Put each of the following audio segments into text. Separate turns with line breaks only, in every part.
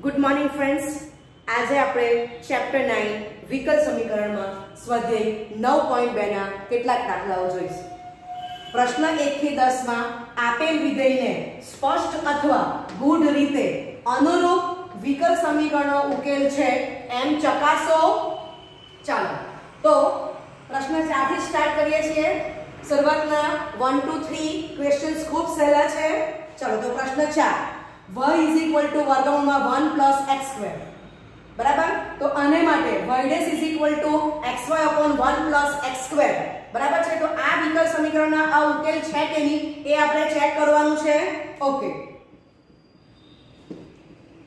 Good morning friends. आज આપણે chapter 9 વિકલ સમીકરણમાં સ્વાધ્યાય 9.2 ના કેટલાક દાખલાઓ જોઈશું। પ્રશ્ન 1 થી 10 માં આપેલ વિધેયને સ્પષ્ટ અથવા ગૂઢ રીતે અનુરૂપ વિકલ સમીકરણનો ઉકેલ છે એમ ચકાસો। ચાલો તો પ્રશ્ન 4 થી સ્ટાર્ટ કરીએ છીએ। શરૂઆતના 1 2 3 ક્વેશ્ચન્સ ખૂબ સહેલા છે। ચાલો તો પ્રશ્ન 4 y is equal to વર્ગમૂળમાં 1 plus x square બરાબર। તો આને માટે y dash is equal to xy upon 1 plus x square બરાબર છે। તો આ વિકલ સમીકરણના આ ઉકેલ છે કે નહીં એ આપણે ચેક કરવાનું છે। ઓકે,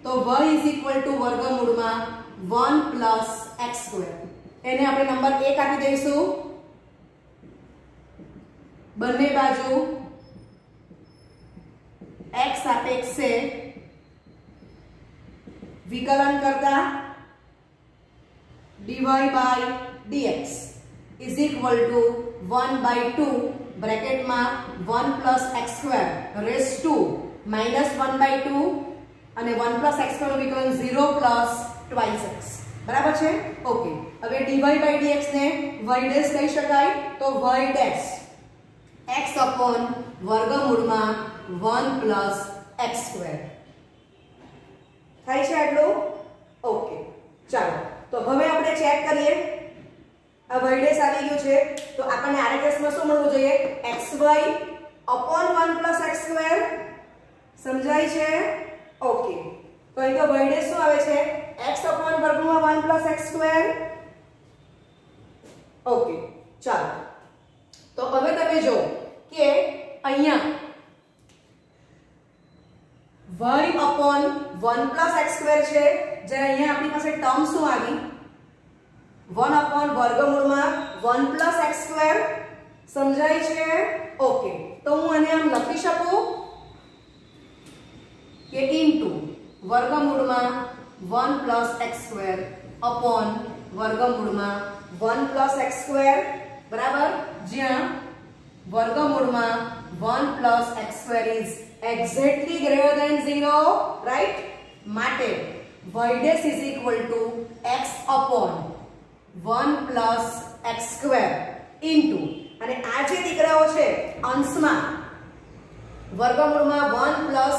તો y is equal to વર્ગમૂળમાં 1 plus x square એને આપણે નંબર 1 આપી દઈશું। બંને બાજુ x સાપેક્ષે विकलन करता dy by dx is equal to 1 by 2 bracket में 1 plus x square raised to minus 1 by 2 અને 1 plus x square નું વિકલન 0 plus twice x બરાબર છે। ઓકે, હવે dy by dx ને y dash કહી શકાય તો y dash x upon વર્ગમૂળમાં 1 plus x square થાય છે આટલું। ઓકે, ચાલો તો હવે આપણે ચેક કરીએ। આ y ડેશ આવી ગયું છે તો આપણને RHS માં શું મળવું જોઈએ? xy upon 1 plus x square સમજાય છે? ઓકે, તો અહીં તો y ડેશ શું આવે છે? x upon વર્ગમૂળમાં 1 plus x square। ઓકે, ચાલો તો હવે તમે જો કે અહીંયા y upon 1 plus x square છે જે અહીંયા આપણી પાસે ટર્મ શું આવી? 1 upon વર્ગમૂળમાં 1 plus x square સમજાય છે? ઓકે, તો હું આને આમ લખી શકું કે ઇન્ટુ વર્ગમૂળમાં 1 plus x square upon વર્ગમૂળમાં 1 plus x square બરાબર, જ્યાં વર્ગમૂળમાં 1 plus x square is exactly greater than 0, right? માટે y dash is equal to x upon 1 plus x square into અને આ જે દીકરાઓ છે અંશમાં વર્ગમૂળમાં 1 plus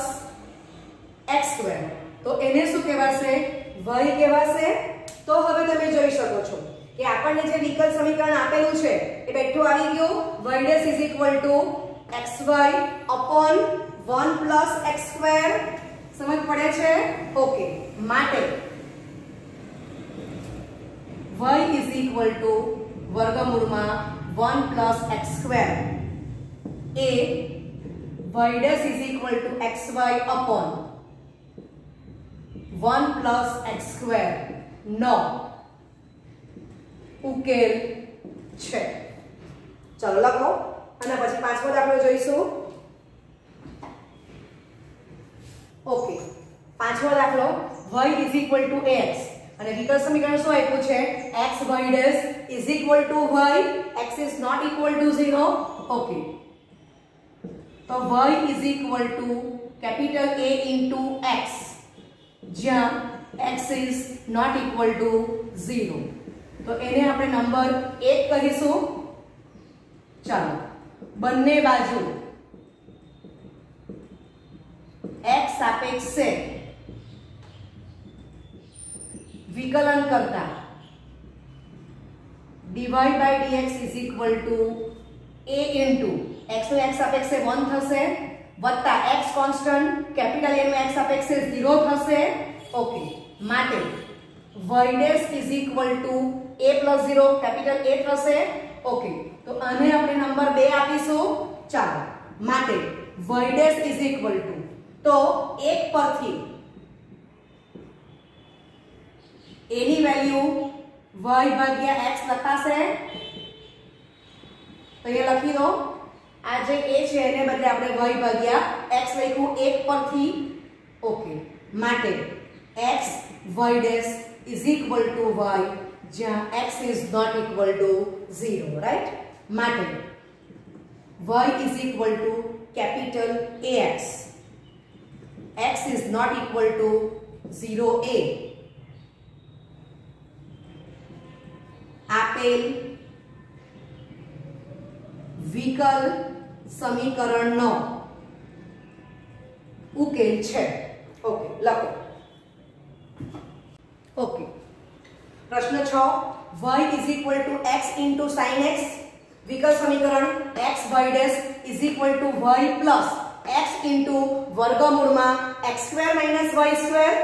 x square તો એને શું કહેવાશે? y કહેવાશે। તો હવે તમે જોઈ શકો છો કે આપણને જે વિકલ સમીકરણ આપેલું છે એ બેઠું આવી ગયું। y dash is equal to xy upon 1 plus x square समझ पड़े छे? ओके, माटे y is equal to वर्गमूळમાં 1 plus x square a y dash is equal to xy upon 1 plus x square નો ઉકેલ છે। ચલો લખો અને પછી પાંચમો દાખલો જોઈશું। ओके, पांचमो दाखलो y is equal to x અને વિકલ સમીકરણ શું આપ્યું છે? x y dash is equal to y, x is not equal to 0। Okay, तो y is equal to capital A into x જ્યાં x is not equal to 0 તો એને આપણે નંબર 1 કહીશું। ચાલો બંને બાજુ x सापेक्षे विकलन करता dy by dx is equal to a into x no x સાપેક્ષે 1 થશે વત્તા x કોન્સ્ટન્ટ કેપિટલ A નો x સાપેક્ષે 0 થશે। ઓકે, માટે y dash is equal to a plus 0 capital A થશે। ઓકે, તો આને આપણે નંબર 2 આપીશું। ચાલો માટે y dash is equal to तो एक परथी a ની વેલ્યુ y ભાગ્યા x લખાશે તો એ લખી દો। આ જે a છે એને બદલે આપણે y ભાગ્યા x લખ્યું એક પરથી। ઓકે, માટે x y dash is equal to y જ્યાં x is not equal to 0, right? માટે y is equal to capital AX x is not equal to 0a આપેલ વિકલ સમીકરણનો ઉકેલ છે. ઓકે, લખો. ઓકે, પ્રશ્ન 6 y is equal to x into sin x વિકલ સમીકરણ x y dash is equal to y plus x into વર્ગમૂળમાં x square minus y square.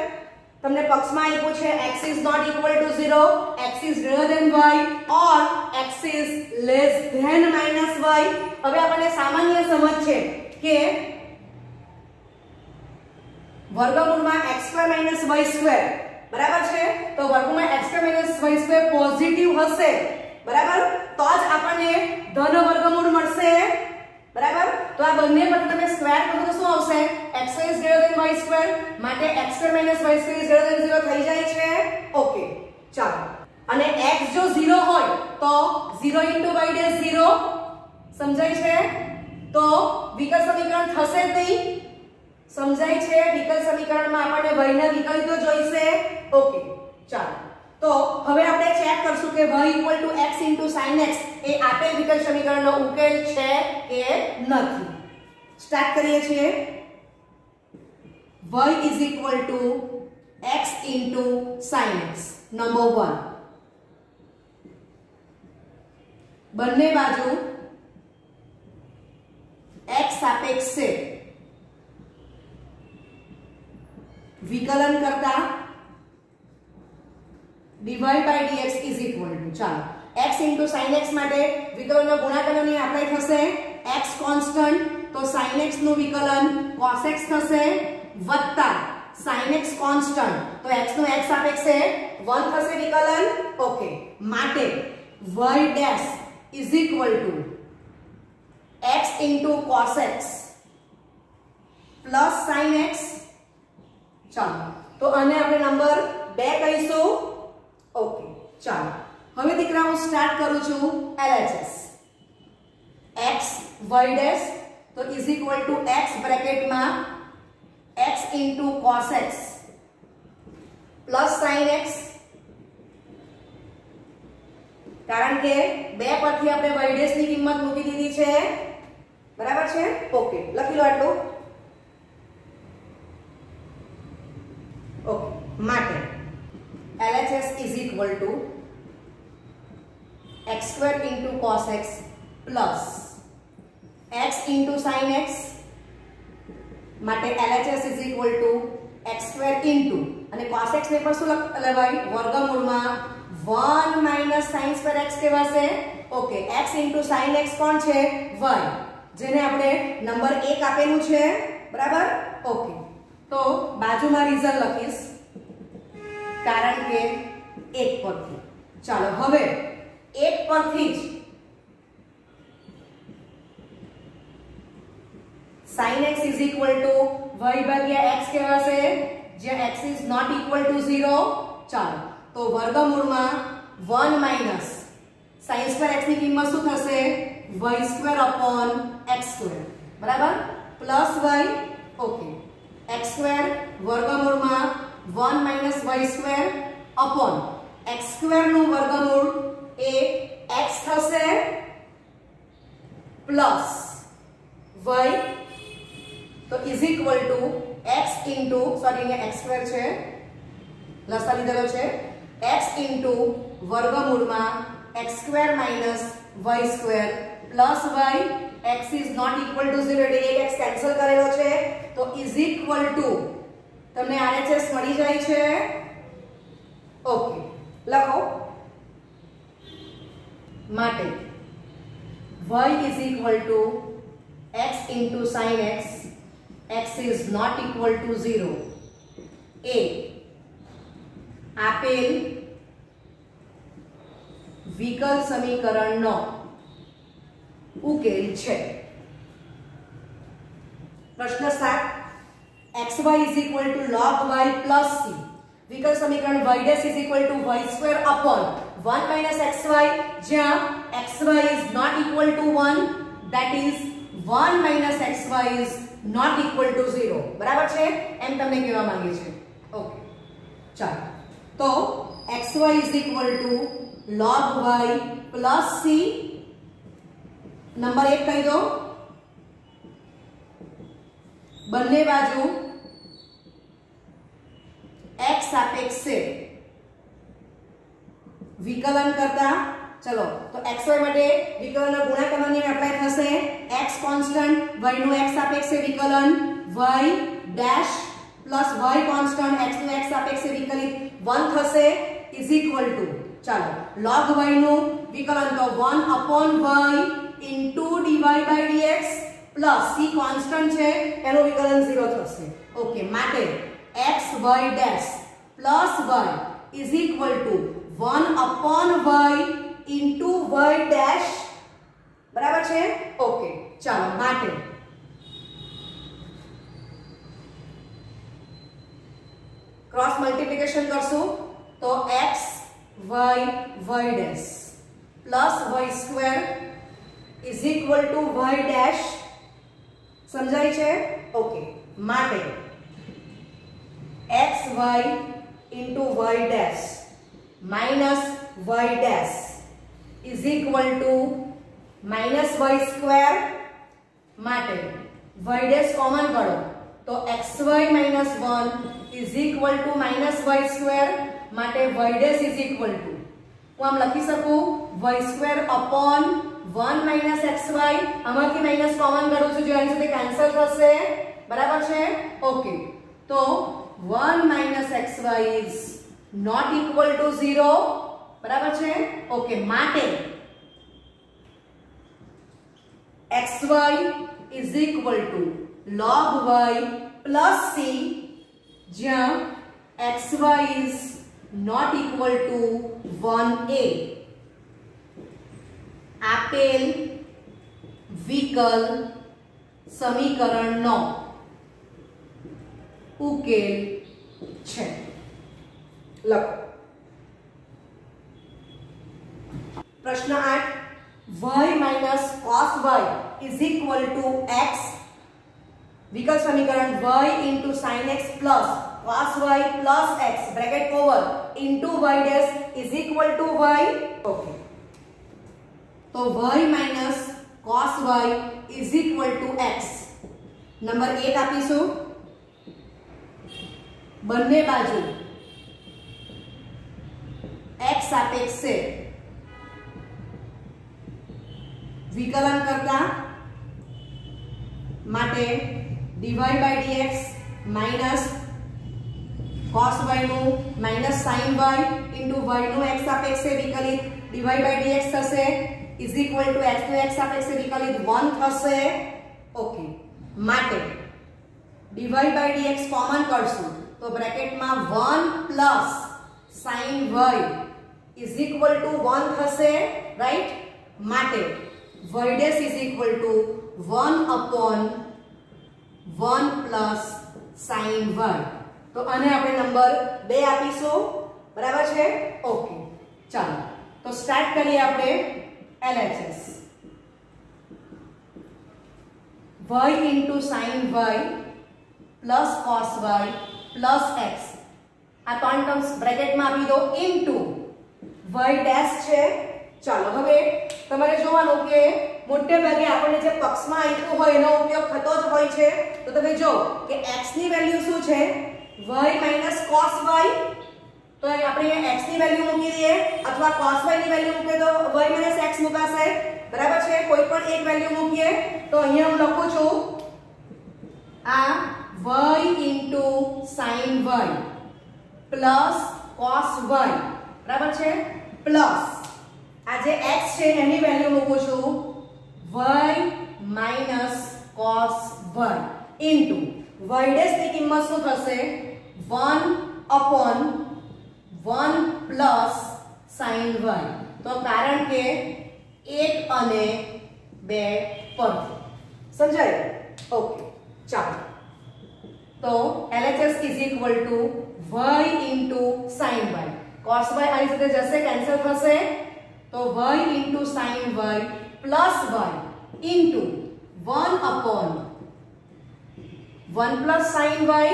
તમને પક્ષમાં આપ્યું છે x is not equal to 0, x is greater than y or x is less than minus y. હવે આપણને સામાન્ય સમજ છે કે વર્ગમૂળમાં x square minus y square બરાબર છે, તો વર્ગમૂળમાં x square minus y square positive હશે બરાબર, તો જ આપણને ધન વર્ગમૂળ મળશે બરાબર. તો આ બંને પર તમે સ્ક્વેર કરો તો શું આવશે? x is greater than y square, માટે x square minus y square is greater than 0 થઈ જાય છે. ઓકે, ચાલો. અને x જો 0 હોય તો 0 into y dash 0 સમજાય છે, તો વિકલ સમીકરણ થશે તે સમજાય છે. વિકલ સમીકરણમાં આપણને y ના વિકલ્પો જોઈશે. ઓકે, ચાલો. તો હવે આપણે ચેક કરશું કે y = x sin x એ આપેલ વિકલ સમીકરણનો ઉકેલ છે કે નથી. સ્ટાર્ટ કરીએ છીએ. y = x sin x. Number 1, બંને બાજુ x સાપેક્ષે વિકલન કરતા dy by dx is equal to, ચાલો, x into sin x માટે વિકલનનો ગુણાકારની આપણે થશે x કોન્સ્ટન્ટ, તો sin x નું વિકલન cos x થશે વત્તા sin x કોન્સ્ટન્ટ, તો x નું x સાપેક્ષે 1 થશે વિકલન. ઓકે, માટે y dash is equal to x into cos x plus sin x. ચાલો, તો આને આપણે નંબર 2 કહીશું. ઓકે, ચાલો. હવે દીકરા હું સ્ટાર્ટ કરું છું LHS. x y dash તો is equal to x બ્રેકેટમાં x into cos x plus sin x, કારણ કે 2 પરથી આપણે y dash ની કિંમત મૂકી દીધી છે બરાબર છે. ઓકે, લખી લો આટલું. ઓકે, માટે LHS is equal to x square into cos x plus x into sin x, માટે LHS is equal to x square into અને cos x ને પણ શું લેવાય? વર્ગમૂળમાં 1 minus sin square x કહેવાશે. Okay, x into sin x કોણ છે? y, જેને આપણે નંબર 1 આપેલું છે બરાબર. ઓકે, તો બાજુમાં રીઝન લખીશ કારણ કે 1 પરથી. ચાલો, હવે 1 પરથી જ sin x is equal to y ભાગ્યા x કહેવાશે, જ્યાં x is not equal to 0. ચાલો, તો વર્ગમૂળમાં 1 minus sin square x ની કિંમત શું થશે? y square upon x square બરાબર, plus y. Okay, x square વર્ગમૂળમાં 1 minus y square upon x square નું વર્ગમૂળ એ x થશે પ્લસ y, તો is equal to x into, sorry અહીંયા x square છે લસા લીધેલો છે, x into વર્ગમૂળમાં x square minus y square plus y. x is not equal to 0 એટલે એક x કેન્સલ કરેલો છે, તો is equal to તમને RHS મળી જાય છે. ઓકે, લખો. માટે y is equal to x into sin x, x is not equal to 0 એ આપેલ વિકલ સમીકરણનો ઉકેલ છે. પ્રશ્ન 7, xy is equal to log y plus c. વિકલ સમીકરણ y dash is equal to y square upon 1 minus xy, જ્યાં xy is not equal to 1, that is 1 minus xy is not equal to 0 બરાબર છે, એમ તમને કહેવા માંગે છે. Okay, ચાલો તો xy is equal to log y plus c number 1 कही दो બંને બાજુ x સાપેક્ષે વિકલન કરતા ચલો તો xy માટે વિકલનનો ગુણાકારનો નિયમ એપ્લાય થશે x કોન્સ્ટન્ટ y નું x સાપેક્ષે વિકલન y dash plus y constant x નું x સાપેક્ષે વિકલિત 1 થશે ઇઝ ઇક્વલ ટુ ચાલો log y નું વિકલન તો 1 upon y into dy by dx plus c constant છે એનું વિકલન 0 થશે ઓકે માટે x y dash plus y is equal to 1 upon y into y dash બરાબર છે ઓકે ચાલો માટે क्रॉस मल्टीप्लिकेशन करशु तो x y y dash plus y square is equal to y dash समझाई छे ओके माटे x y into y dash minus y dash is equal to minus y square माटे y dash common करो तो xy minus 1 is equal to minus y square માટે y dash is equal to હું આમ લખી શકું y square upon 1 minus xy આમાંથી minus common કરું છું જો આની સાથે કેન્સલ થશે બરાબર છે ઓકે તો 1 minus xy is not equal to 0 બરાબર છે ઓકે માટે xy is equal to log y plus c જ્યાં xy is not equal to 1a આપેલ વિકલ સમીકરણનો ઉકેલ છે લખો પ્રશ્ન 8 y minus cos y is equal to x विकल समीकरण y into sin x plus cos y plus x bracket over into y dash is equal to y okay तो y minus cos y is equal to x number 1 આપીશું બંને બાજુ x સાપેક્ષે વિકલન કરતા માટે dy by dx minus cos y નું minus sin y into y નું x સાપેક્ષે વિકલિત dy by dx થશે is equal to x નું x સાપેક્ષે વિકલિત 1 થશે ઓકે માટે dy by dx કોમન કરશું તો બ્રેકેટમાં 1 plus sin y is equal to 1 થશે રાઈટ માટે y dash is equal to 1 upon 1 plus sin y तो આને આપણે નંબર 2 આપીશું બરાબર છે ઓકે ચાલો તો સ્ટાર્ટ કરીએ આપણે LHS y into sin y plus cos y plus x આ ત્રણ ટર્મ્સ બ્રેકેટમાં આપી દો into y ડેશ છે ચાલો હવે તમારે જોવાનું કે મોટે ભાગે આપણે જે પક્ષમાં આપ્યું હોય એનો ઉપયોગ થતો જ હોય છે તો તમે જો કે x ની વેલ્યુ શું છે y - cos y તો આપણે x ની વેલ્યુ મૂકી દઈએ અથવા cos y ની વેલ્યુ મૂકે તો y - x મુકાશે બરાબર છે કોઈ પણ એક વેલ્યુ મૂકીએ તો અહીંયા હું લખું છું આ y * sin y plus cos y બરાબર છે પ્લસ આ જે x છે એની વેલ્યુ મૂકું છું y minus cos y into y dash ની કિંમત શું થશે 1 upon 1 plus sin y તો કારણ કે 1 અને 2 પર સમજાય ઓકે ચાલો તો LHS is equal to y into sin y cos y આની સાથે જશે કેન્સલ થશે તો y into sin y plus y into 1 upon 1 plus sin y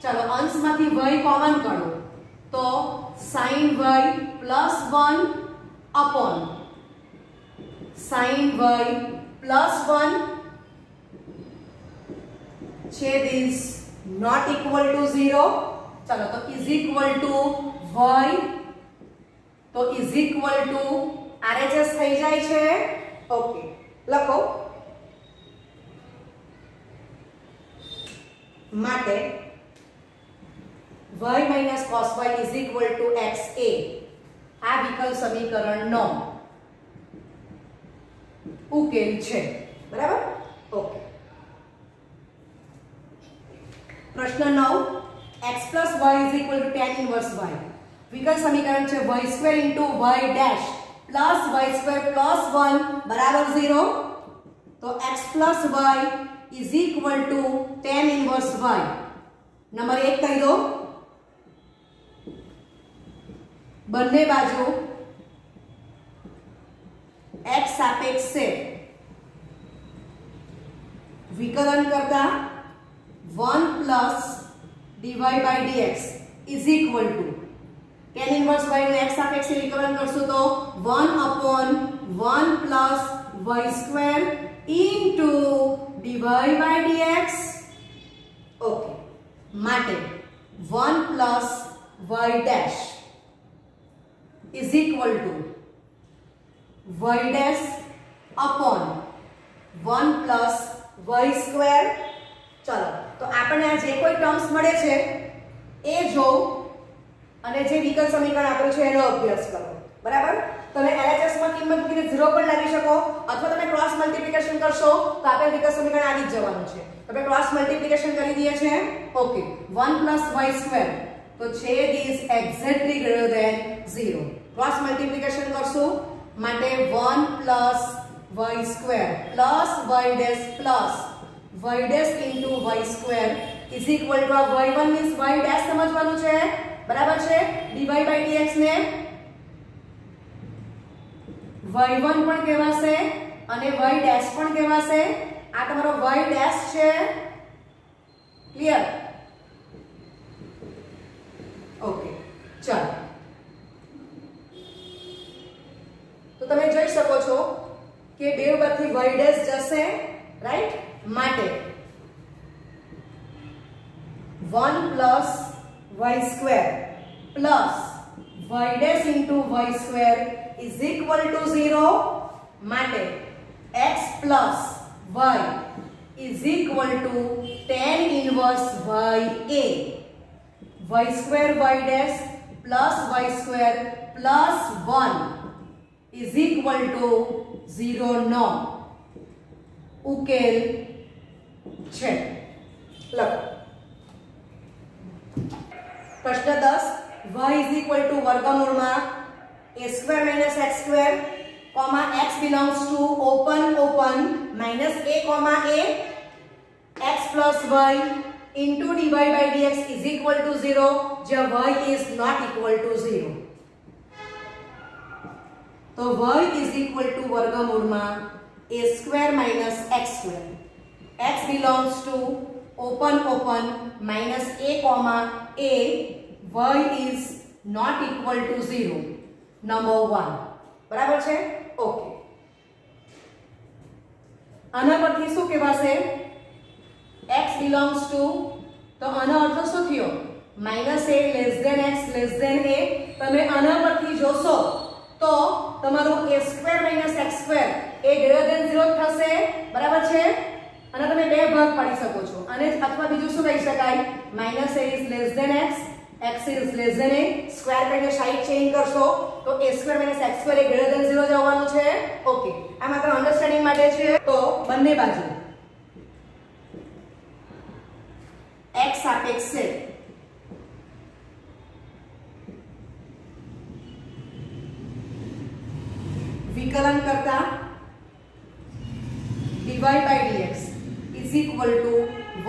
चलो अंश माथी y कॉमन करो तो sin y plus 1 upon sin y plus 1 छेद इज नॉट इक्वल टू 0. चलो तो इज इक्वल टू y तो इज इक्वल टू RHS થઈ જાય છે. ઓકે લખો માટે y minus cos y is equal to xa આ વિકલ્પ સમીકરણનો ઉકેલ છે. બરાબર. ઓકે પ્રશ્ન 9 x plus y is equal to tan inverse y. વિકલ્પ સમીકરણ છે y² into y dash plus y² plus 1 બરાબર 0. તો x plus y is equal to tan inverse y. Number 1 કહી દો. બંને બાજુ x સાપેક્ષે વિકલન કરતા 1 plus dy by dx is equal to tan inverse y નું x સાપેક્ષે વિકલન કરશું તો 1 upon 1 plus y square into dy by dx. Okay માટે 1 plus y dash is equal to y dash upon 1 plus y square. ચલો તો આપણે આ જે કોઈ ટર્મ્સ મળે છે એ જો અને જે વિકલ્પ સમીકરણ આપેલું છે એનો અભ્યાસ કરો. બરાબર. તમે LHS માં કિંમત મૂકીને 0 પણ લાવી શકો અથવા તમે ક્રોસ મલ્ટીપ્લિકેશન કરશો તો આપેલ વિકલ્પ સમીકરણ આવી જ જવાનું છે. તમે ક્રોસ મલ્ટીપ્લિકેશન કરી દઈએ છે. ઓકે 1 plus y square તો છેદ is exactly greater than 0. Cross multiplication કરશું માટે 1 plus y square plus y dash plus y dash into y square is equal to y1 means y dash સમજવાનું છે. બરાબર છે. dy by dx ને y1 પણ કહેવાશે અને y dash પણ કહેવાશે. આ તમારો y dash છે. ક્લિયર. ઓકે ચાલો તો તમે જોઈ શકો છો કે બે પરથી y dash જશે. રાઈટ. માટે 1 plus y square plus y dash into y square is equal to 0. માટે x plus y is equal to tan inverse y a. y square y dash plus y square plus 1 is equal to 0 નો ઉકેલ છે. લખો પ્રશ્ન 10 y is equal to વર્ગમૂળમાં a square minus x square comma x belongs to open open minus a comma a x plus y into dy by dx is equal to 0 જ્યાં y is not equal to 0. તો y is equal to વર્ગમૂળમાં a square minus x square. X belongs to open open minus a comma a. Y is not equal to 0. Number 1. બરાબર છે. Okay આના પરથી શું કહેવાશે? x belongs to તો આનો અર્થ શું થયો? -a less than x less than a. તમે આના પરથી જોશો તો તમારું a square minus x square A greater than 0 થશે. બરાબર છે. અને તમે બે ભાગ પાડી શકો છો અને અથવા બીજું શું કહી શકાય? -a is less than x x is less than a. Square કરીને સાઈડ ચેન્જ કરશો તો a square minus x square A greater than 0 જવાનું છે. ઓકે આ માત્ર અન્ડરસ્ટેન્ડિંગ માટે છે. તો બંને બાજુ x સાપેક્ષે વિકલન કરતા dy by dx is equal to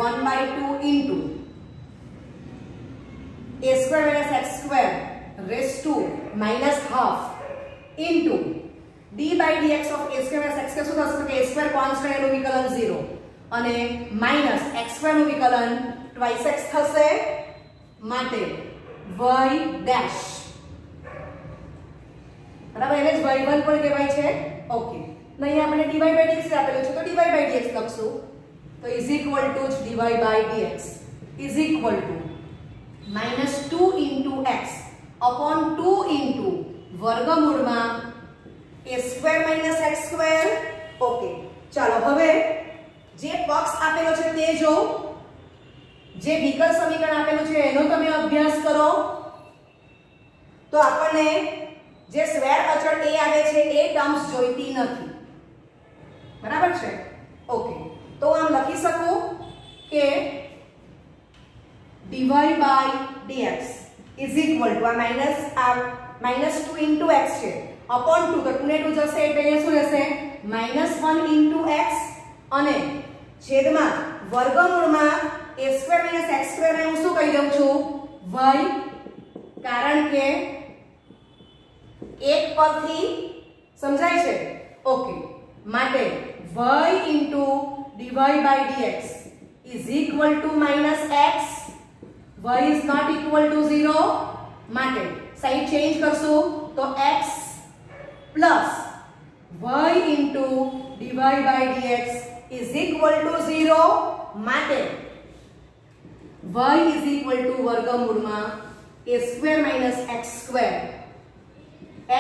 1/2 into a square minus x square raised to -half into d by dx of a square minus x square શું થશે કે a square કોન્સ્ટન્ટ એનું વિકલન 0 અને minus x square નું વિકલન twice x થશે. માટે y ડેશ, બરાબર, એટલે જ y1 પણ કહેવાય છે. ઓકે, નહીં આપણે dy by dx આપેલું છે તો dy by dx લખશું. તો is equal to dy by dx is equal to -2 into x upon 2 into વર્ગમૂળમાં a square minus x square. Okay, ચાલો હવે જે પક્ષ આપેલો છે તે જો, જે વિકલ સમીકરણ આપેલું છે એનો તમે અભ્યાસ કરો તો આપણને જે સ્ક્વેર અચળ a આવે છે એ ટર્મ્સ જોઈતી નથી. બરાબર છે? ઓકે, તો આમ લખી શકું કે dy by dx is equal to -2 into x છે upon 2, તો 2 ને 2 જશે એટલે અહીંયા શું રહેશે -1 into x અને છેદમાં વર્ગમૂળમાં a square minus x square ને હું શું કહી દઉં છું y, કારણ કે એક પરથી સમજાય છે. ઓકે, માટે y into dy by dx is equal to -x. y is not equal to 0, માટે સાઈડ ચેન્જ કરશું તો x plus y into dy by dx is equal to 0, માટે y is equal to વર્ગમૂળમાં a square minus x square.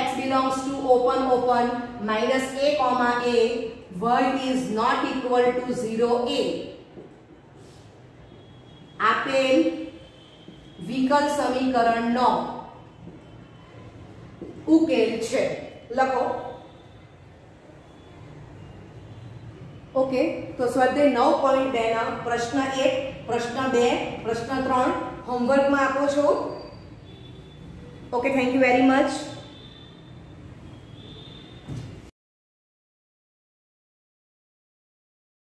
x belongs to open minus a comma a, y is not equal to 0a. આપેલ વિકલ સમીકરણનો ઉકેલ છે. લખો. Okay, તો સ્વાધ્યાય 9.2 ના પ્રશ્ન 1, પ્રશ્ન 2, પ્રશ્ન 3 હોમવર્કમાં આપો છો. Okay, thank you very much.